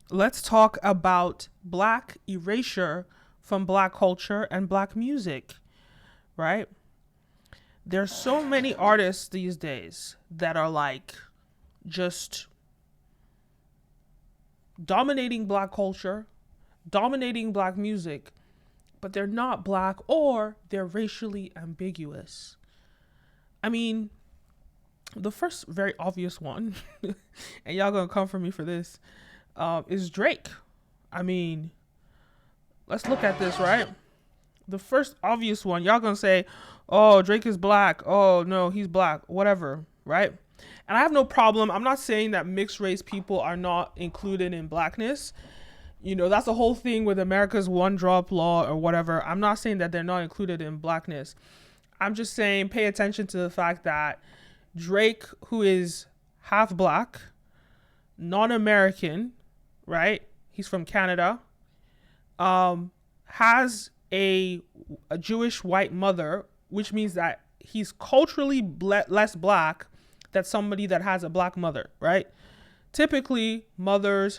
let's talk about black erasure from black culture and black music, right? There's so many artists these days that are like just dominating black culture, dominating black music, but they're not black or they're racially ambiguous. I mean, the first very obvious one, and y'all gonna come for me for this, is Drake. I mean, let's look at this, right? The first obvious one, y'all gonna say, oh, Drake is black. Oh, no, he's black. Whatever, right? And I have no problem. I'm not saying that mixed race people are not included in blackness. You know, that's the whole thing with America's one drop law or whatever. I'm not saying that they're not included in blackness. I'm just saying pay attention to the fact that Drake, who is half black, non-American, right? He's from Canada, has a Jewish white mother, which means that he's culturally less black than somebody that has a black mother, right? Typically,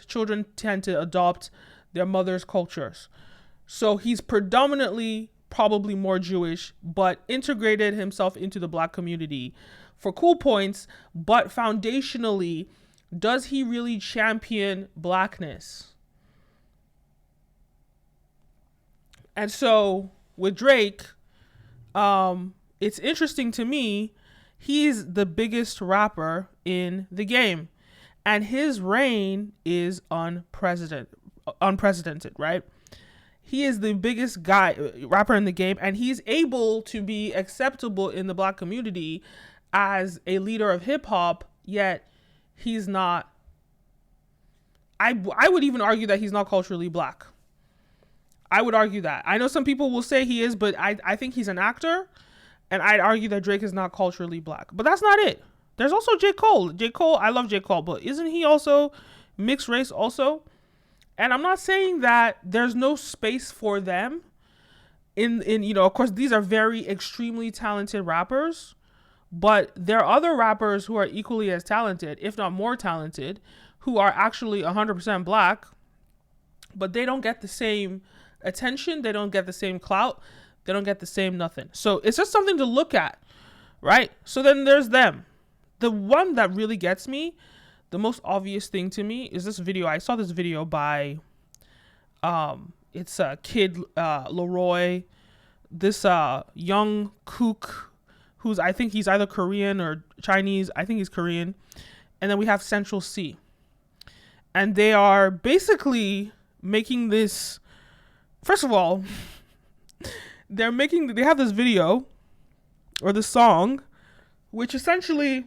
children tend to adopt their mother's cultures. So he's predominantly probably more Jewish, but integrated himself into the black community for cool points. But foundationally, does he really champion blackness? And so with Drake, it's interesting to me. He's the biggest rapper in the game, and his reign is unprecedented, right? He is the biggest rapper in the game, and he's able to be acceptable in the black community as a leader of hip hop, yet he's not. I would even argue that he's not culturally black. I would argue that. I know some people will say he is, but I think he's an actor, and I'd argue that Drake is not culturally black. But that's not it. There's also J. Cole. J. Cole, I love J. Cole, but isn't he also mixed race also? And I'm not saying that there's no space for them in of course, these are very extremely talented rappers, but there are other rappers who are equally as talented, if not more talented, who are actually 100% black, but they don't get the same attention, they don't get the same clout, they don't get the same nothing. So it's just something to look at, right? So then there's them. The one that really gets me, the most obvious thing to me, is this video. I saw this video by it's Kid Leroy, this young kook who's, I think he's either Korean or Chinese. I think he's Korean. And then we have Central C. And they are basically making this, first of all, they have this video or the song, which essentially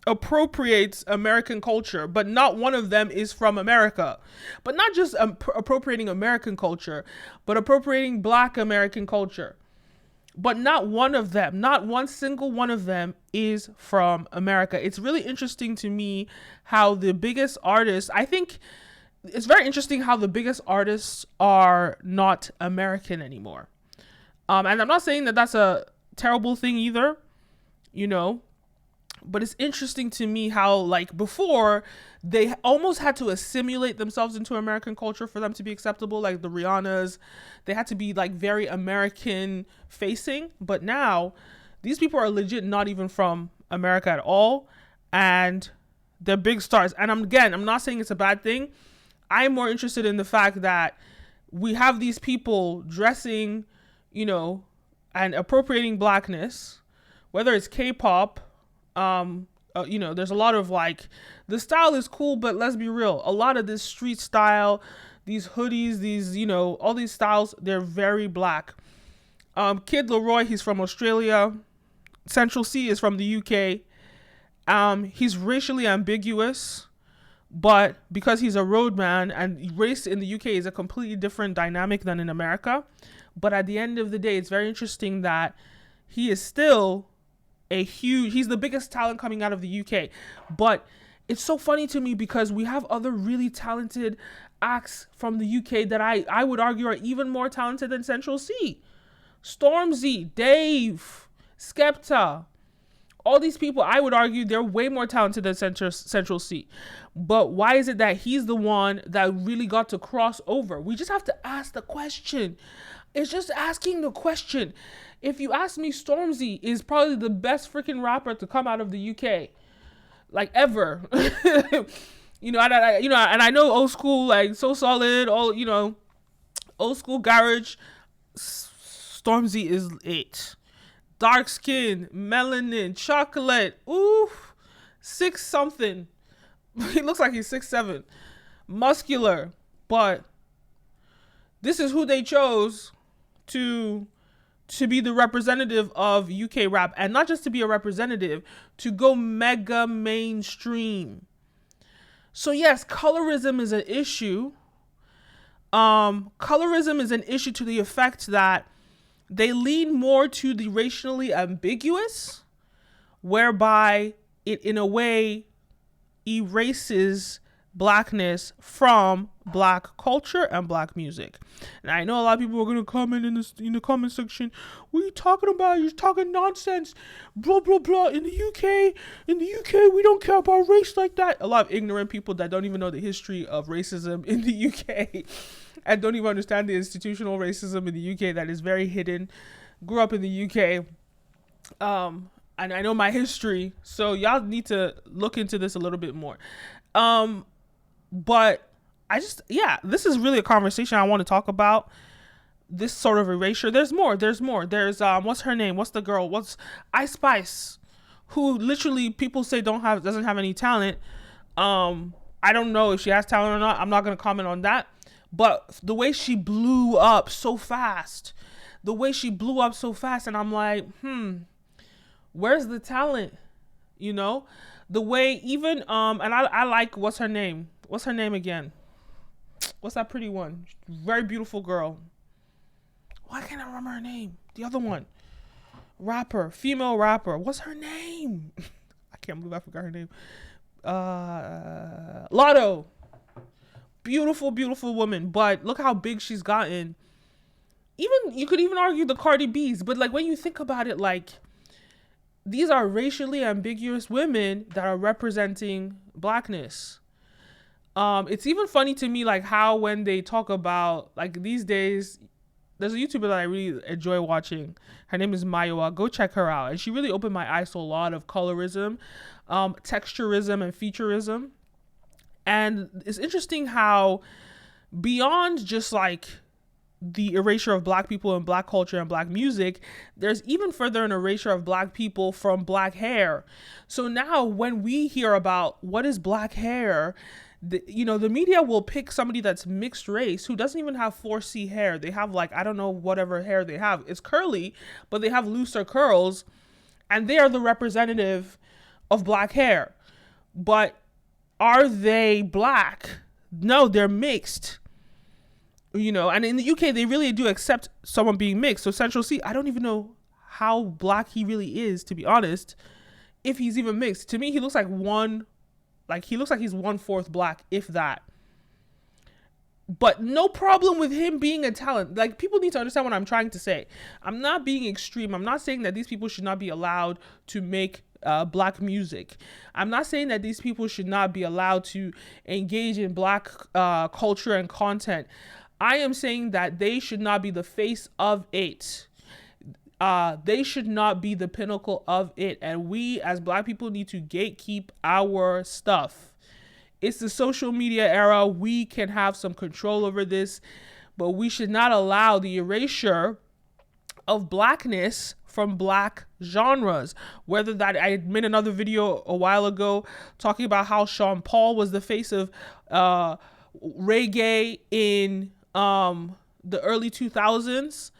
appropriates American culture, but not one of them is from America. But not just appropriating American culture, but appropriating black American culture. But not one single one of them is from America. It's really interesting to me how the biggest artists, I think it's very interesting how the biggest artists are not American anymore. And I'm not saying that that's a terrible thing either, but it's interesting to me how, like, before they almost had to assimilate themselves into American culture for them to be acceptable. Like the Rihannas, they had to be like very American facing, but now these people are legit not even from America at all, and they're big stars. And I'm not saying it's a bad thing. I'm more interested in the fact that we have these people dressing, and appropriating blackness, whether it's K-pop. There's a lot of like, the style is cool, but let's be real. A lot of this street style, these hoodies, these, all these styles, they're very black. Kid Leroy, he's from Australia. Central C is from the UK. He's racially ambiguous, but because he's a roadman, and race in the UK is a completely different dynamic than in America. But at the end of the day, it's very interesting that he is still he's the biggest talent coming out of the UK. But it's so funny to me because we have other really talented acts from the UK that I would argue are even more talented than Central C. Stormzy, Dave, Skepta, all these people, I would argue they're way more talented than Central C. But why is it that he's the one that really got to cross over? We just have to ask the question. It's just asking the question. If you ask me, Stormzy is probably the best freaking rapper to come out of the UK, like ever. And I know old school, like So Solid, old school garage. Stormzy is it. Dark skin, melanin, chocolate. Ooh, 6 something. He looks like he's 6'7", muscular. But this is who they chose to be the representative of UK rap, and not just to be a representative, to go mega mainstream. So yes, colorism is an issue. Colorism is an issue to the effect that they lean more to the racially ambiguous, whereby it in a way erases blackness from black culture and black music. And I know a lot of people are going to comment in the comment section, what are you talking about? You're talking nonsense, blah blah blah. In the UK we don't care about race like that. A lot of ignorant people that don't even know the history of racism in the UK and don't even understand the institutional racism in the UK that is very hidden. Grew up in the UK, and I know my history, so y'all need to look into this a little bit more. But this is really a conversation I want to talk about. This sort of erasure. There's more. There's what's her name? What's the girl? What's Ice Spice? Who literally people say doesn't have any talent. I don't know if she has talent or not. I'm not gonna comment on that. But the way she blew up so fast, and I'm like, where's the talent? The way even and I like what's her name again? What's that pretty one? Very beautiful girl. Why can't I remember her name? The other one. Female rapper. What's her name? I can't believe I forgot her name. Lotto. Beautiful, beautiful woman. But look how big she's gotten. You could even argue the Cardi B's. But like when you think about it, like these are racially ambiguous women that are representing blackness. It's even funny to me, like how when they talk about, like these days, there's a YouTuber that I really enjoy watching. Her name is Mayowa. Go check her out. And she really opened my eyes to a lot of colorism, texturism, and featureism. And it's interesting how beyond just like the erasure of black people and black culture and black music, there's even further an erasure of black people from black hair. So now when we hear about what is black hair, the media will pick somebody that's mixed race who doesn't even have 4C hair. They have like, I don't know, whatever hair they have. It's curly, but they have looser curls, and they are the representative of black hair. But are they black? No, they're mixed. And in the UK, they really do accept someone being mixed. So Central C, I don't even know how black he really is, to be honest, if he's even mixed. To me, he looks like he's 1/4 black, if that. But no problem with him being a talent. Like, people need to understand what I'm trying to say. I'm not being extreme. I'm not saying that these people should not be allowed to make black music. I'm not saying that these people should not be allowed to engage in black culture and content. I am saying that they should not be the face of it. They should not be the pinnacle of it. And we as black people need to gatekeep our stuff. It's the social media era. We can have some control over this, but we should not allow the erasure of blackness from black genres. Whether that, I made another video a while ago talking about how Sean Paul was the face of reggae in the early 2000s.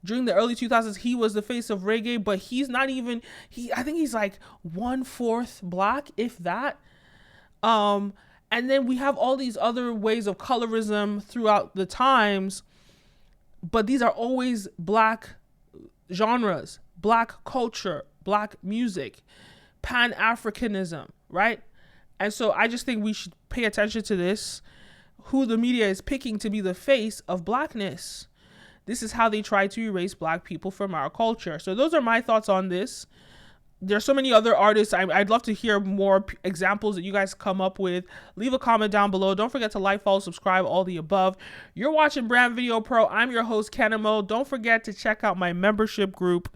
During the early 2000s, he was the face of reggae, but he's not even, I think he's like 1/4 black, if that. And then we have all these other ways of colorism throughout the times, but these are always black genres, black culture, black music, Pan-Africanism, right? And so I just think we should pay attention to this, who the media is picking to be the face of blackness. This is how they try to erase black people from our culture. So those are my thoughts on this. there's so many other artists. I'd love to hear more examples that you guys come up with. Leave a comment down below. Don't forget to like, follow, subscribe, all the above. You're watching Brand Video Pro. I'm your host, Kenim. Don't forget to check out my membership group.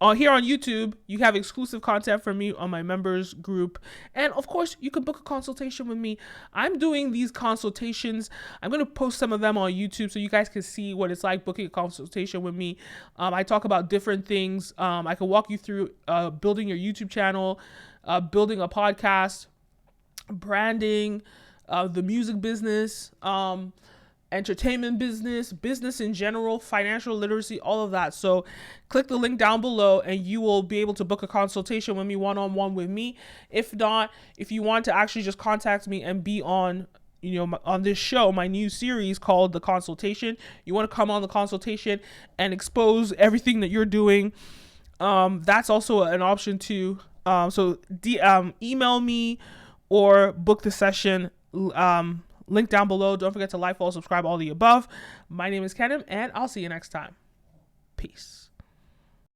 Here on YouTube, you have exclusive content from me on my members group. And of course, you can book a consultation with me. I'm doing these consultations. I'm going to post some of them on YouTube so you guys can see what it's like booking a consultation with me. I talk about different things. I can walk you through building your YouTube channel, building a podcast, branding, the music business, entertainment business in general, financial literacy, all of that. So click the link down below and you will be able to book a consultation with me, one-on-one with me. If not, if you want to actually just contact me and be on, on this show, my new series called The Consultation, you want to come on The Consultation and expose everything that you're doing, that's also an option too. So email me or book the session. Link down below. Don't forget to like, follow, subscribe, all the above. My name is Kenim, and I'll see you next time. Peace.